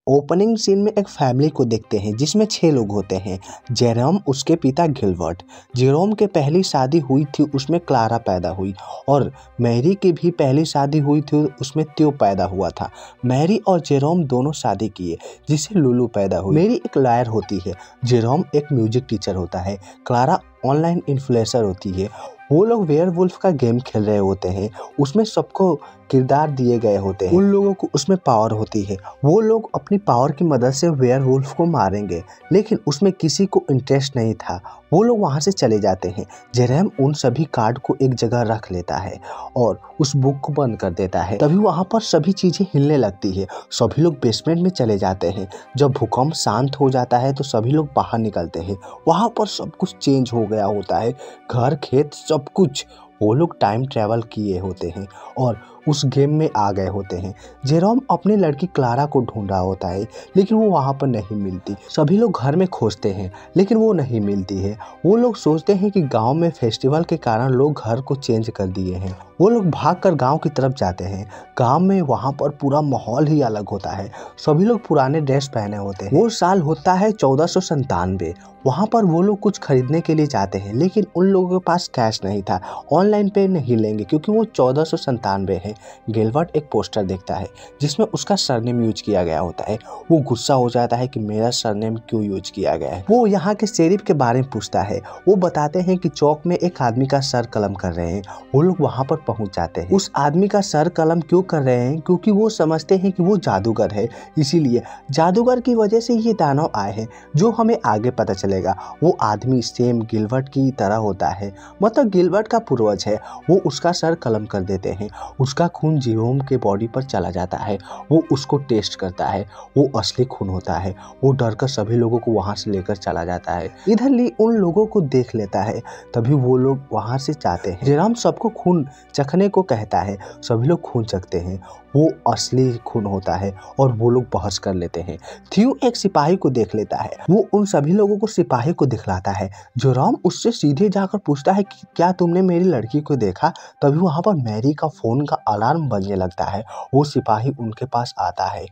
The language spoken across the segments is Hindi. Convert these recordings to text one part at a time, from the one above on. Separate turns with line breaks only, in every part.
ओपनिंग सीन में एक फैमिली को देखते हैं जिसमें 6 लोग होते हैं। जेरोम, उसके पिता गिलबर्ट। जेरोम के पहली शादी हुई थी, उसमें क्लारा पैदा हुई, और मैरी की भी पहली शादी हुई थी, उसमें त्यो पैदा हुआ था। मैरी और जेरोम दोनों शादी किए जिससे लुलू पैदा हुई। मैरी एक लॉयर होती है, जेरोम एक म्यूजिक टीचर होता है, क्लारा ऑनलाइन इन्फ्लुएंसर होती है। वो लोग वेयरवुल्फ का गेम खेल रहे होते हैं, उसमें सबको किरदार दिए गए होते हैं। उन लोगों को उसमें पावर होती है, वो लोग अपनी पावर की मदद से वेयरवुल्फ को मारेंगे, लेकिन उसमें किसी को इंटरेस्ट नहीं था। वो लोग वहाँ से चले जाते हैं। जेरोम उन सभी कार्ड को एक जगह रख लेता है और उस बुक को बंद कर देता है। तभी वहाँ पर सभी चीजें हिलने लगती है। सभी लोग बेसमेंट में चले जाते हैं। जब भूकंप शांत हो जाता है तो सभी लोग बाहर निकलते हैं। वहाँ पर सब कुछ चेंज हो गया होता है, घर, खेत, सब कुछ। वो लोग टाइम ट्रैवल किए होते हैं और उस गेम में आ गए होते हैं। जेरोम अपनी लड़की क्लारा को ढूंढ रहा होता है, लेकिन वो वहाँ पर नहीं मिलती। सभी लोग घर में खोजते हैं, लेकिन वो नहीं मिलती है। वो लोग सोचते हैं कि गांव में फेस्टिवल के कारण लोग घर को चेंज कर दिए हैं। वो लोग भागकर गांव की तरफ जाते हैं। गांव में वहाँ पर पूरा माहौल ही अलग होता है। सभी लोग पुराने ड्रेस पहने होते हैं। वो साल होता है 1497। वहाँ पर वो लोग कुछ खरीदने के लिए जाते हैं, लेकिन उन लोगों के पास कैश नहीं था। ऑनलाइन पे नहीं लेंगे क्योंकि वो 1497 है। गिलबर्ट एक पोस्टर देखता है जिसमें उसका सरनेम यूज किया गया होता है। वो गुस्सा हो जाता है कि मेरा सरनेम क्यों यूज किया गया है। वो यहाँ के शेरिफ के बारे में पूछता है। वो बताते हैं कि चौक में एक आदमी का सर कलम कर रहे हैं। वो लोग वहाँ पर पहुँच जाते हैं। उस आदमी का सर कलम क्यों कर रहे हैं? क्योंकि वो समझते हैं कि वो जादूगर है, इसीलिए जादूगर की वजह से ये दानव आए हैं, जो हमें आगे पता चलेगा। वो आदमी सेम गिलबर्ट की तरह होता है, मतलब गिलबर्ट का पूर्वज है। वो उसका सर कलम कर देते हैं। उसका खून जेरोम के बॉडी पर चला जाता है। वो उसको टेस्ट करता है, वो असली खून होता है। वो डर कर सभी लोगों को वहां से लेकर चला जाता है। इधर ली उन लोगों को देख लेता है, तभी वो लोग वहां से जाते हैं। जेरोम सबको खून चखने को कहता है। सभी लोग खून चखते हैं, वो असली खून होता है और वो लोग बहस कर लेते हैं। थियो एक सिपाही को देख लेता है। वो उन सभी लोगों को सिपाही को दिखलाता है। जेरोम उससे सीधे जाकर पूछता है कि क्या तुमने मेरी लड़की को देखा? तभी वहां पर मैरी का फोन का अलार्म बजने लगता है। वो सिपाही उनके पास आता है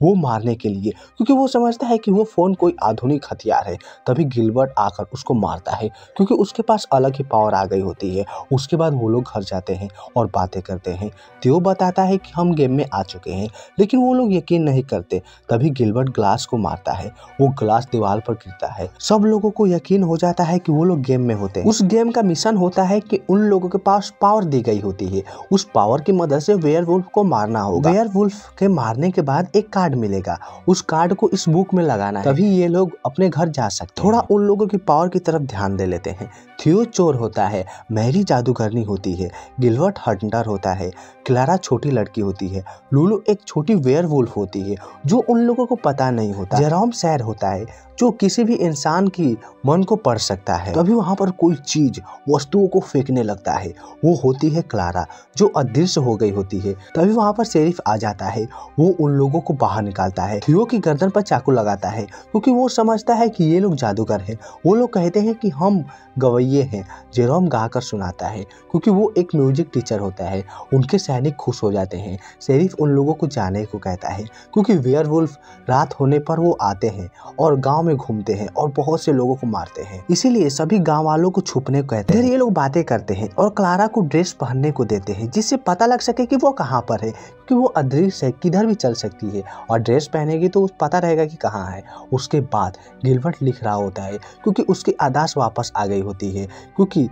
वो मारने के लिए, क्योंकि वो समझता है कि वो फोन कोई आधुनिक हथियार है। तभी गिलबर्ट आकर उसको मारता है, क्योंकि उसके पास अलग ही पावर आ गई होती है। उसके बाद वो लोग घर जाते हैं और बातें करते हैं। त्यो बताता है कि हम गेम में आ चुके हैं, लेकिन वो लोग यकीन नहीं करते। तभी गिलबर्ट ग्लास को मारता है, वो ग्लास दीवार पर गिरता है। सब लोगों को यकीन हो जाता है कि वो लोग गेम में होते हैं। उस गेम का मिशन होता है कि उन लोगों के पास पावर दी गई होती है। उस पावर की मदद से वेयरवुल्फ को मारना होगा। वेयरवुल्फ के मारने के बाद एक कार्ड मिलेगा, उस कार्ड को इस बुक में लगाना है, तभी ये लोग अपने घर जा सकते हैं। थोड़ा उन लोगों की पावर की तरफ ध्यान दे लेते हैं। थियो चोर होता है, मैरी जादूगरनी होती है, गिलबर्ट हंटर होता है, क्लारा छोटी लड़की होती है, लुलू एक छोटी वेयरवुल्फ होती है जो उन लोगों को पता नहीं होता। जेरोम सैर होता है जो किसी भी इंसान की मन को पढ़ सकता है। तभी वहां पर कोई चीज वस्तुओं को फेंकने लगता है। वो होती है क्लारा, जो अदृश्य हो गई होती है। तभी वहां पर शेरिफ आ जाता है। वो उन लोगों को बाहर निकालता है। थियो की गर्दन पर चाकू लगाता है, क्योंकि वो समझता है कि ये लोग जादूगर हैं। वो लोग कहते हैं कि हम गवैये हैं। जेरोम गाकर सुनाता है, क्योंकि वो एक म्यूजिक टीचर होता है। उनके सैनिक खुश हो जाते हैं। शेरिफ उन लोगों को जाने को कहता है, क्योंकि वेयरवुल्फ रात होने पर वो आते हैं और गांव में घूमते हैं और बहुत से लोगों को मारते हैं। इसीलिए सभी गांव वालों को छुपने को कहते हैं। फिर ये लोग बातें करते हैं और क्लारा को ड्रेस पहनने को देते हैं, जिससे पता लग सके कि वो कहाँ पर है, क्योंकि वो अदृश्य है, किधर भी चल सकती है, और ड्रेस पहनेगी तो पता रहेगा कि कहाँ है। उसके बाद गिलबर्ट लिख रहा होता है, क्योंकि उसकी आदास वापस आ गई होती है, क्योंकि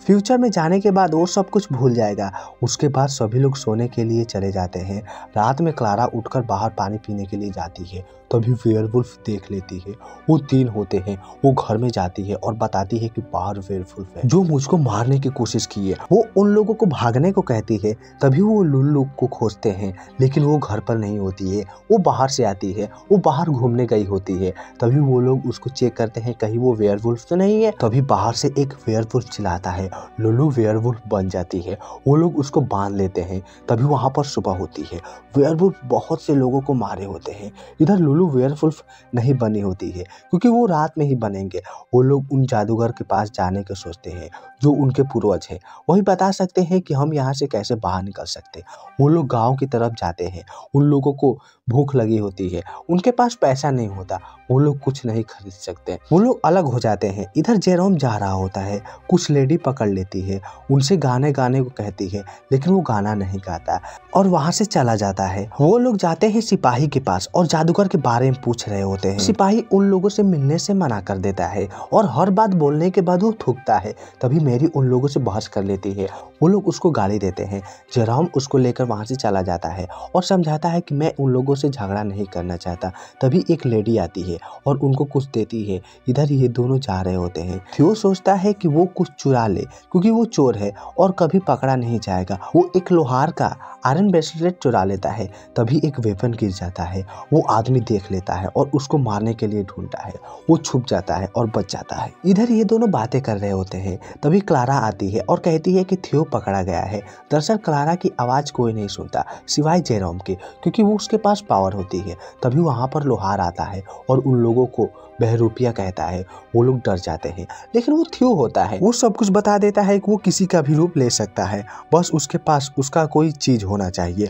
फ्यूचर में जाने के बाद वो सब कुछ भूल जाएगा। उसके बाद सभी लोग सोने के लिए चले जाते हैं। रात में क्लारा उठकर बाहर पानी पीने के लिए जाती है, तभी वेयरवुल्फ देख लेती है। वो 3 होते हैं। वो घर में जाती है और बताती है कि बाहर वेयरवुल्फ है जो मुझको मारने की कोशिश की है। वो उन लोगों को भागने को कहती है। तभी वो लुल्लू को खोजते हैं, लेकिन वो घर पर नहीं होती है। वो बाहर से आती है, वो बाहर घूमने गई होती है। तभी वो लोग उसको चेक करते हैं, कहीं वो वेयरवुल्फ तो नहीं है। तभी बाहर से एक वेयरवुल्फ चिल्लाता है। लुलू वेयरवुल्फ बन जाती है। वो लोग उसको बांध लेते हैं। तभी वहां पर सुबह होती है। वेयरवुल्फ बहुत से लोगों को मारे होते हैं। इधर लुलू वेयरवुल्फ नहीं बनी होती है, क्योंकि वो रात में ही बनेंगे। वो लोग उन जादूगर के पास जाने के सोचते हैं जो उनके पूर्वज है। वही बता सकते हैं कि हम यहाँ से कैसे बाहर निकल सकते। वो लोग गांव की तरफ जाते हैं। उन लोगों को भूख लगी होती है, उनके पास पैसा नहीं होता, वो लोग कुछ नहीं खरीद सकते, वो लोग अलग हो जाते हैं। इधर जेरोम जा रहा होता है, कुछ लेडी पकड़ लेती है, उनसे गाने गाने को कहती है, लेकिन वो गाना नहीं गाता और वहाँ से चला जाता है। वो लोग जाते हैं सिपाही के पास और जादूगर के बारे में पूछ रहे होते हैं। सिपाही उन लोगों से मिलने से मना कर देता है और हर बात बोलने के बाद वो थूकता है। तभी मैरी उन लोगों से बहस कर लेती है, वो लोग उसको गाली देते हैं। जेरोम उसको लेकर वहाँ से चला जाता है और समझाता है कि मैं उन लोगों से झगड़ा नहीं करना चाहता। तभी एक लेडी आती है और उनको कुछ देती है। इधर ये दोनों जा रहे होते हैं। थियो सोचता है कि वो कुछ चुरा ले क्योंकि वो चोर है और कभी पकड़ा नहीं जाएगा। वो एक लोहार का आयरन ब्रेसलेट चुरा लेता है। तभी एक वेपन गिर जाता है, वो आदमी देख लेता है और उसको मारने के लिए ढूंढता है। वो छुप जाता है और बच जाता है। इधर ये दोनों बातें कर रहे होते हैं। तभी क्लारा आती है और कहती है कि थियो पकड़ा गया है। दरअसल क्लारा की आवाज़ कोई नहीं सुनता सिवाय जेरोम के, क्योंकि वो उसके पास पावर होती है। तभी वहाँ पर लोहार आता है और उन लोगों को बहरूपिया कहता है। वो लोग डर जाते हैं, लेकिन वो थियो होता है, वो सब कुछ बता देता है कि वो किसी का भी रूप ले सकता है, बस उसके पास उसका कोई चीज़ होना चाहिए।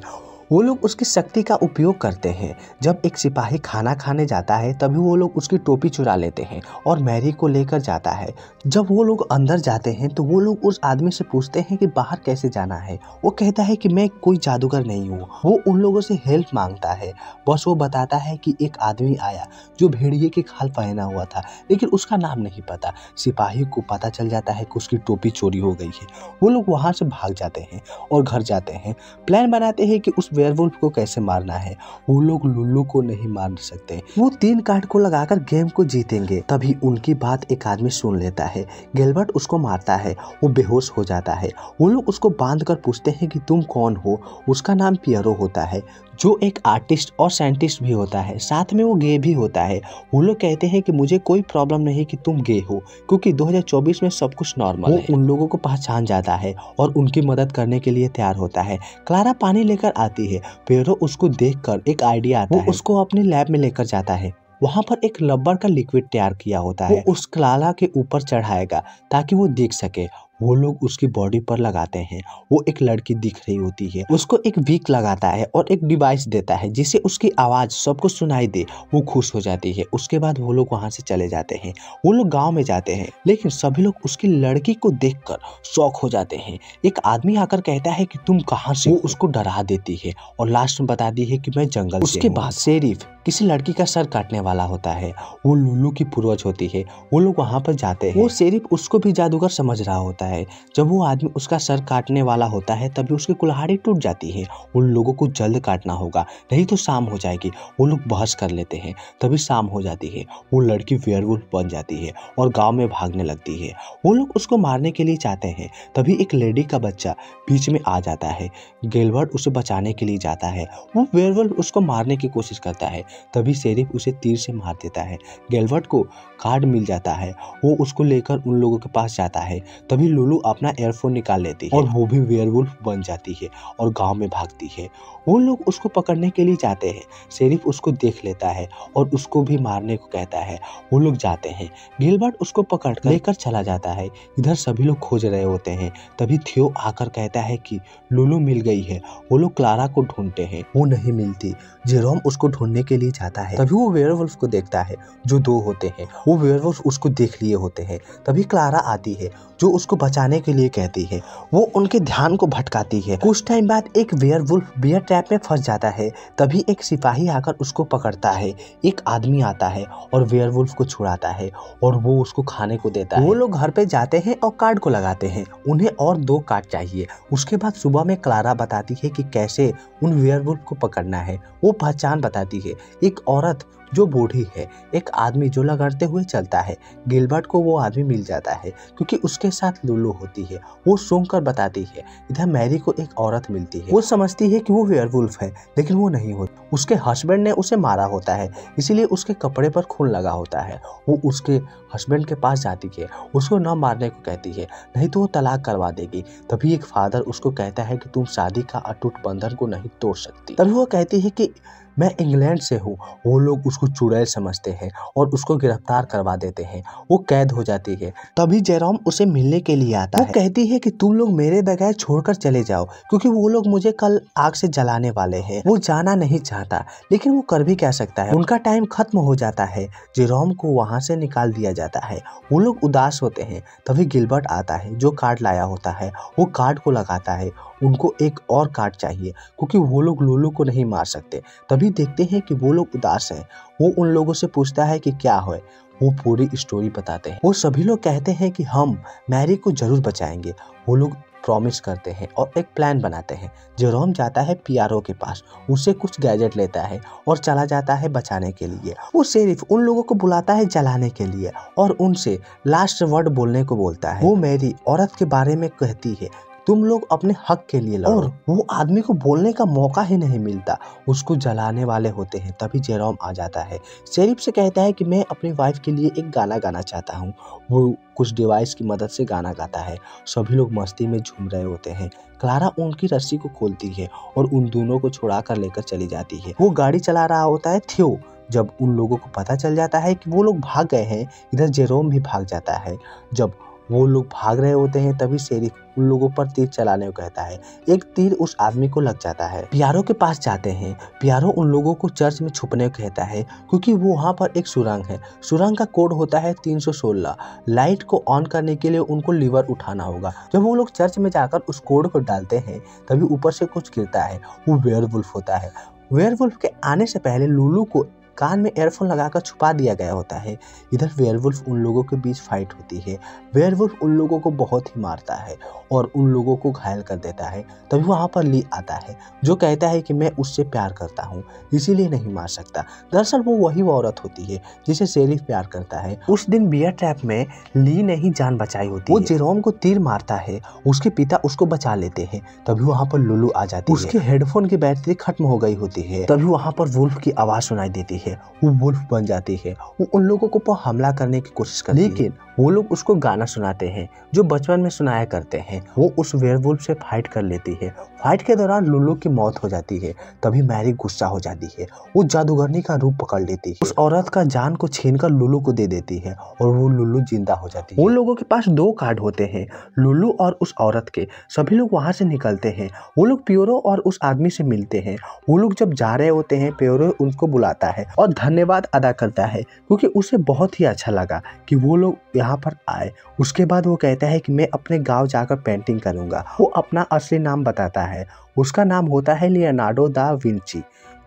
वो लोग उसकी शक्ति का उपयोग करते हैं। जब एक सिपाही खाना खाने जाता है तभी वो लोग उसकी टोपी चुरा लेते हैं और मैरी को लेकर जाता है। जब वो लोग अंदर जाते हैं तो वो लोग उस आदमी से पूछते हैं कि बाहर कैसे जाना है। वो कहता है कि मैं कोई जादूगर नहीं हूँ। वो उन लोगों से हेल्प मांगता है। बस वो बताता है कि एक आदमी आया जो भेड़िए की खाल पहना हुआ था, लेकिन उसका नाम नहीं पता। सिपाही को पता चल जाता है कि उसकी टोपी चोरी हो गई है। वो लोग वहाँ से भाग जाते हैं और घर जाते हैं। प्लान बनाते हैं कि उस वेयरवुल्फ को कैसे मारना है। वो लोग लुल्लू को नहीं मार सकते। वो 3 कार्ड को लगाकर गेम को जीतेंगे। तभी उनकी बात एक आदमी सुन लेता है। गिलबर्ट उसको मारता है, वो बेहोश हो जाता है। वो लोग उसको बांध कर पूछते हैं कि तुम कौन हो। उसका नाम पियरो होता है, जो एक आर्टिस्ट और साइंटिस्ट भी होता है, साथ में वो गे भी होता है। वो लोग कहते हैं कि मुझे कोई प्रॉब्लम नहीं कि तुम गे हो, क्योंकि 2024 में सब कुछ नॉर्मल है। उन लोगों को पहचान जाता है और उनकी मदद करने के लिए तैयार होता है। क्लारा पानी लेकर आती है। पियरो उसको देखकर एक आइडिया आता है। वो उसको अपने लैब में लेकर जाता है। वहाँ पर एक रबर का लिक्विड तैयार किया होता है। वो उस क्लारा के ऊपर चढ़ाएगा ताकि वो देख सके। वो लोग उसकी बॉडी पर लगाते हैं। वो एक लड़की दिख रही होती है, उसको एक वीक लगाता है और एक डिवाइस देता है जिससे उसकी आवाज़ सबको सुनाई दे। वो खुश हो जाती है। उसके बाद वो लोग वहाँ से चले जाते हैं। वो लोग गांव में जाते हैं, लेकिन सभी लोग उसकी लड़की को देखकर शॉक हो जाते हैं। एक आदमी आकर कहता है कि तुम कहाँ से। वो उसको डरा देती है और लास्ट में बताती है कि मैं जंगल से। उसके बाद शेरिफ किसी लड़की का सर काटने वाला होता है। वो लुल्लू की पूर्वज होती है। वो लोग वहाँ पर जाते हैं। वो शेरिफ उसको भी जादूगर समझ रहा होता है। जब वो आदमी उसका सर काटने वाला होता है तभी उसकी कुल्हाड़ी टूट जाती है। उन लोगों को जल्द काटना होगा, नहीं तो शाम हो जाएगी। वो लोग बहस कर लेते हैं। तभी शाम हो जाती है। वो लड़की वेयरवुल्फ बन जाती है और गांव में भागने लगती है। वो लोग उसको मारने के लिए चाहते हैं। तभी एक लेडी का बच्चा बीच में आ जाता है। गिलबर्ट उसे बचाने के लिए जाता है। वो वेयरवुल्फ उसको मारने की कोशिश करता है। तभी शेरिफ उसे तीर से मार देता है। गिलबर्ट को कार्ड मिल जाता है। वो उसको लेकर उन लोगों के पास जाता है। तभी लुल्लू अपना एयरफोन निकाल लेती है और वो भी वेयरवुल्फ बन जाती है और गांव में भागती है। वो लोग उसको पकड़ने के लिए जाते हैं। शेरिफ उसको देख लेता है और उसको भी मारने को कहता है। वो लोग जाते हैं। गिलबर्ट उसको पकड़ कर लेकर चला जाता है। इधर सभी लोग खोज रहे होते हैं। तभी थियो आकर कहता है कि लुल्लू मिल गई है। वो लोग क्लारा को ढूंढते हैं, वो नहीं मिलती। जेरोम उसको ढूंढने के लिए जाता है। तभी वो वेयरवुल्फ को देखता है, जो 2 होते हैं। वो वेयरवुल्फ उसको देख लिए होते हैं। तभी क्लारा आती है, जो उसको बचाने के लिए कहती है। वो उनके ध्यान को भटकाती है। कुछ टाइम बाद एक वेयरवुल्फ बियर ट्रैप में फंस जाता है। तभी एक सिपाही आकर उसको पकड़ता है। एक आदमी आता है और वेयरवुल्फ को छुड़ाता है और वो उसको खाने को देता है। वो लोग घर पे जाते हैं और कार्ड को लगाते हैं। उन्हें और 2 कार्ड चाहिए। उसके बाद सुबह में क्लारा बताती है कि कैसे उन वेयरवुल्फ को पकड़ना है। वो पहचान बताती है, एक औरत जो बूढ़ी है, एक आदमी जो लगड़ते हुए चलता है। गिलबर्ट को वो आदमी मिल जाता है क्योंकि उसके साथ लुल्लू होती है। वो सूंघ कर बताती है। इधर मैरी को एक औरत मिलती है। वो समझती है कि वो वेयरवुल्फ है, लेकिन वो नहीं होती। उसके हस्बैंड ने उसे मारा होता है, इसीलिए उसके कपड़े पर खून लगा होता है। वो उसके हस्बैंड के पास जाती है, उसको न मारने को कहती है, नहीं तो वो तलाक करवा देगी। तभी एक फादर उसको कहता है कि तुम शादी का अटूट बंधन को नहीं तोड़ सकती। तभी वो कहती है कि मैं इंग्लैंड से हूँ। वो लोग उसको चुड़ैल समझते हैं और उसको गिरफ्तार करवा देते हैं। वो कैद हो जाती है। तभी जेरोम उसे मिलने के लिए आता है। वो कहती है कि तुम लोग मेरे बगैर छोड़कर चले जाओ, क्योंकि वो लोग मुझे कल आग से जलाने वाले हैं। वो जाना नहीं चाहता, लेकिन वो कर भी क्या सकता है। उनका टाइम खत्म हो जाता है। जेरोम को वहां से निकाल दिया जाता है। वो लोग उदास होते हैं। तभी गिलबर्ट आता है जो कार्ड लाया होता है। वो कार्ड को लगाता है। उनको एक और कार्ड चाहिए, क्योंकि वो लोग लुलू को नहीं मार सकते। तभी देखते हैं कि वो लोग उदास हैं। वो उन लोगों से पूछता है कि क्या है। वो पूरी स्टोरी बताते हैं। वो सभी लोग कहते हैं कि हम मैरी को जरूर बचाएंगे। वो लोग प्रॉमिस करते हैं और एक प्लान बनाते हैं। जेरोम जाता है पियारो के पास, उससे कुछ गैजेट लेता है और चला जाता है बचाने के लिए। वो शेरिफ उन लोगों को बुलाता है जलाने के लिए और उनसे लास्ट वर्ड बोलने को बोलता है। वो मैरी औरत के बारे में कहती है, तुम लोग अपने हक के लिए लड़ो। और वो आदमी को बोलने का मौका ही नहीं मिलता। उसको जलाने वाले होते हैं। तभी जेरोम आ जाता है। शेरिफ से कहता है कि मैं अपनी वाइफ के लिए एक गाना गाना चाहता हूँ। वो कुछ डिवाइस की मदद से गाना गाता है। सभी लोग मस्ती में झूम रहे होते हैं। क्लारा उनकी रस्सी को खोलती है और उन दोनों को छुड़ा कर लेकर चली जाती है। वो गाड़ी चला रहा होता है थियो। जब उन लोगों को पता चल जाता है कि वो लोग भाग गए हैं, इधर जेरोम भी भाग जाता है। जब वो लोग भाग रहे होते हैं, तभी शेरिफ उन लोगों पर तीर चलाने को कहता है। एक तीर उस आदमी को लग जाता है। पियारो के पास जाते हैं। पियारो उन लोगों को चर्च में छुपने को कहता है, क्योंकि वो वहाँ पर एक सुरंग है। सुरंग का कोड होता है 316। लाइट को ऑन करने के लिए उनको लीवर उठाना होगा। जब वो लोग चर्च में जाकर उस कोड को डालते हैं, तभी ऊपर से कुछ गिरता है। वो वेयरवुल्फ होता है। वेयरवुल्फ के आने से पहले लुलू को कान में एयरफोन लगाकर छुपा दिया गया होता है। इधर वेयरवुल्फ उन लोगों के बीच फाइट होती है। वेयरवुल्फ उन लोगों को बहुत ही मारता है और उन लोगों को घायल कर देता है। तभी वहाँ पर ली आता है, जो कहता है कि मैं उससे प्यार करता हूँ, इसीलिए नहीं मार सकता। दरअसल वो वही औरत होती है जिसे शेरिफ प्यार करता है। उस दिन बियर ट्रैप में ली ने ही जान बचाई होती है। वो जेरोम को तीर मारता है। उसके पिता उसको बचा लेते हैं। तभी वहाँ पर लुलू आ जाती है। उसके हेडफोन की बैटरी खत्म हो गई होती है। तभी वहाँ पर वुल्फ की आवाज सुनाई देती है। वो वुल्फ बन जाती है। वो उन लोगों को हमला करने की कोशिश करती है, लेकिन वो लोग उसको गाना सुनाते हैं जो बचपन में सुनाया करते हैं। वो उस वेयरवुल्फ से फाइट कर लेती है। फाइट के दौरान लुलू की मौत हो जाती है। तभी मैरी गुस्सा हो जाती है। वो जादूगरनी का रूप पकड़ लेती है। उस औरत का जान को छीनकर लुलू को दे देती है और वो लुलू जिंदा हो जाती है। उन लोगों के पास 2 कार्ड होते हैं, लुलू और उस औरत के। सभी लोग वहां से निकलते हैं। वो लोग पियोरो और उस आदमी से मिलते हैं। वो लोग जब जा रहे होते हैं, पियोरो उनको बुलाता है और धन्यवाद अदा करता है, क्योंकि उसे बहुत ही अच्छा लगा कि वो लोग यहाँ पर आए। उसके बाद वो कहता है कि मैं अपने गांव जाकर पेंटिंग करूंगा। वो अपना असली नाम बताता है। उसका नाम होता है लियोनार्डो दा विंची,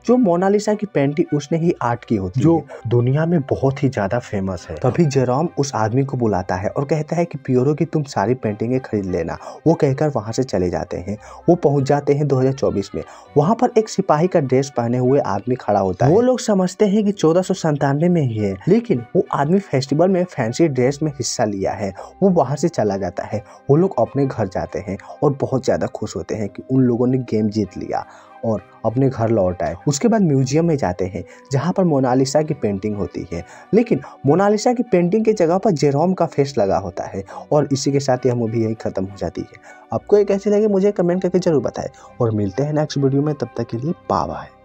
जो मोनालिसा की पेंटिंग उसने ही आर्ट की होती है, जो दुनिया में बहुत ही ज्यादा फेमस है। तभी जेरोम उस आदमी को बुलाता है और कहता है कि पियोरो की तुम सारी पेंटिंगें खरीद लेना। वो कहकर वहां से चले जाते हैं। वो पहुंच जाते हैं 2024 में। वहां पर एक सिपाही का ड्रेस पहने हुए आदमी खड़ा होता है। वो लोग समझते हैं कि 1497 में ही है, लेकिन वो आदमी फेस्टिवल में फैंसी ड्रेस में हिस्सा लिया है। वो वहां से चला जाता है। वो लोग अपने घर जाते हैं और बहुत ज्यादा खुश होते हैं कि उन लोगों ने गेम जीत लिया और अपने घर लौट आए। उसके बाद म्यूजियम में जाते हैं, जहाँ पर मोनालिसा की पेंटिंग होती है, लेकिन मोनालिसा की पेंटिंग की जगह पर जेरोम का फेस लगा होता है। और इसी के साथ यह मूवी यही खत्म हो जाती है। आपको ये कैसी लगी मुझे कमेंट करके जरूर बताएं और मिलते हैं नेक्स्ट वीडियो में। तब तक के लिए बाय बाय।